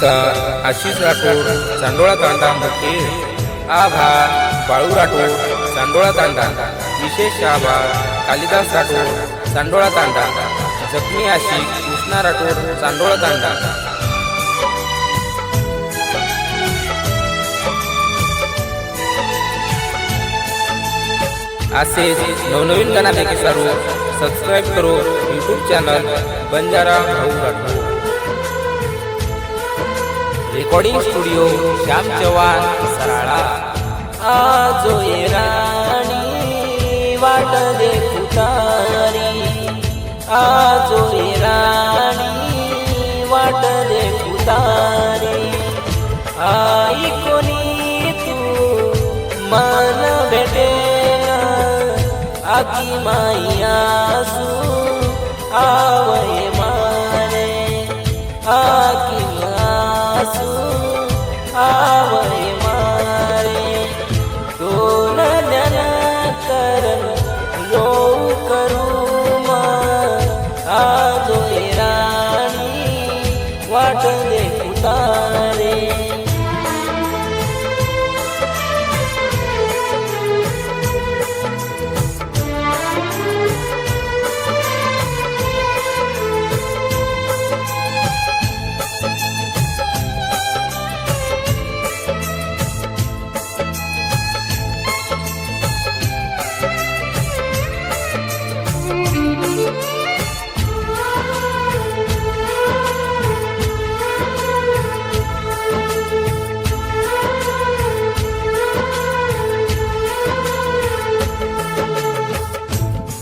गीतकार आशिष राठोड चांदोळा तांडा मुखेड, आभार बाळू राठोड चांदोळा तांडा, विशेष आभार कालिदास राठोड चांदोळा तांडा, जखमी आशिक कृष्णा राठोड चांदोळा तांडा। असेच नवनवीन गाण्यापैकी सर्व सबस्क्राईब करो यूट्यूब चॅनल बंजारा भाऊ राठोड। Recording studio Shyam Chavan Sarala. आजो ये राणी वाट देखू तारी, आजो ये राणी वाट देखू तारी, आई कोणी तू मन भेटेन आकी माई आसू आवय मारे, आकी आसू आवय मारे, दोन ज्ञान करण लो करू मा, आजो ये राणी वाट देखू तारे।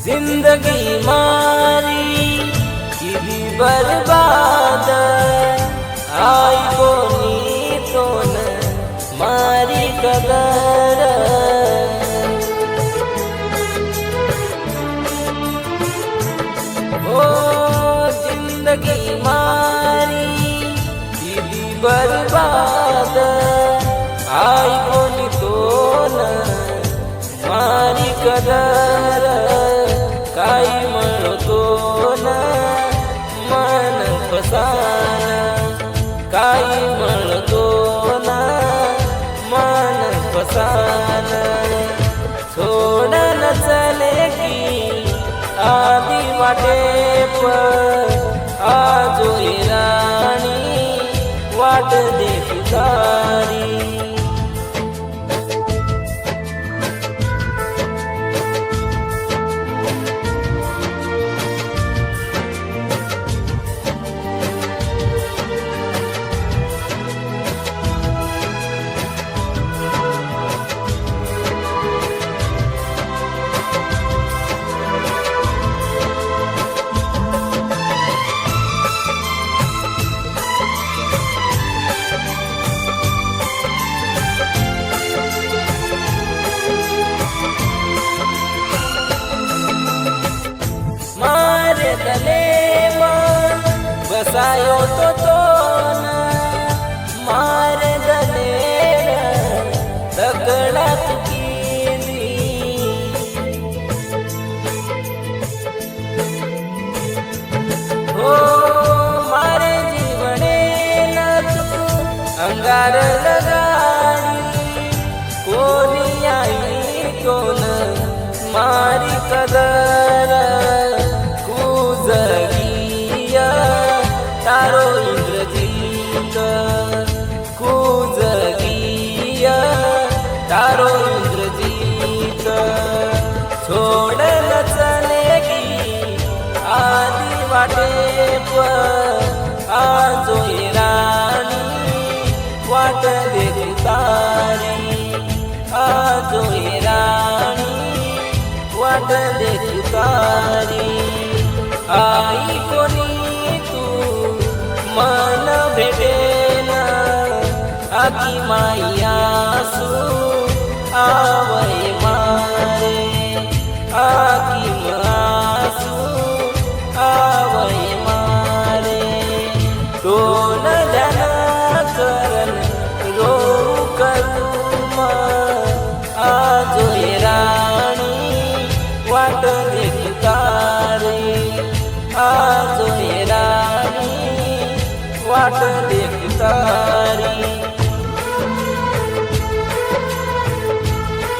जिंदगी मारी की बर्बाद, आई कोनी तोन मारी कदर, ओ जिंदगी मारी की बर्बाद, आई कोनी तोन मारी कदर, काही म्हणतो ना मन फसाना, काही म्हणतो ना मन फसाना, सोडन चले की आधी वाटे पर, आजो ये राणी वाट देखू तारी। बसायो तो तोन मारे दलेर दगडात केली, हो मारे जीवने न तू अंगार लगाडी, कोणी आई कोण मारी कदर, कुजगिया तारो इंद्रजीत, कुजगिया तारो इंद्रजीत, छोडन चले की आधी वाटे पर, आजो ये राणी वाट देखू तारी, आजो ये राणी वाट देखू तारी, आई कोणी तू मन भेटेन आकी माई